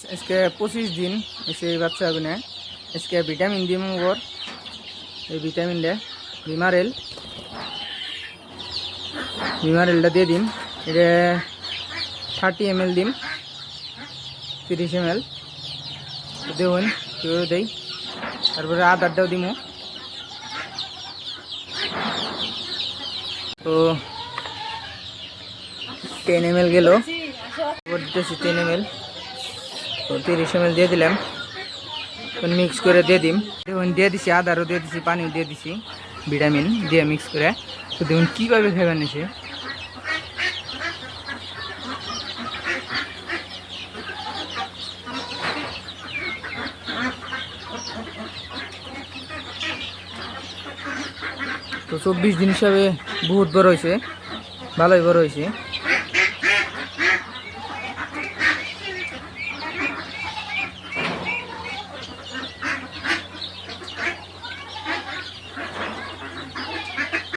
আজকে 25 দিন এসে বাচ্চা আগুনে আজকে ভিটামিন দিম ওর এই ভিটামিনটা ভিমারেলটা দিয়ে দিম। এটা 30 ml দিম, 30 ml দেবেন কেউ দেই। তারপরে আদারটাও দিমু। তো 10 ml গেল, দিতেছি 10 ml। তো 30 ml দিয়ে দিলাম, মিক্স করে দিয়ে দিম। দেখুন দিয়ে দিছি, আদারও দিয়ে দিছি, পানিও দিয়ে দিছি, ভিটামিন দিয়ে মিক্স করে। তো দেখুন কীভাবে খাবেন এসে। তো 24 দিন হিসাবে বহুত বড় হয়েছে, ভালোই বড় হয়েছে।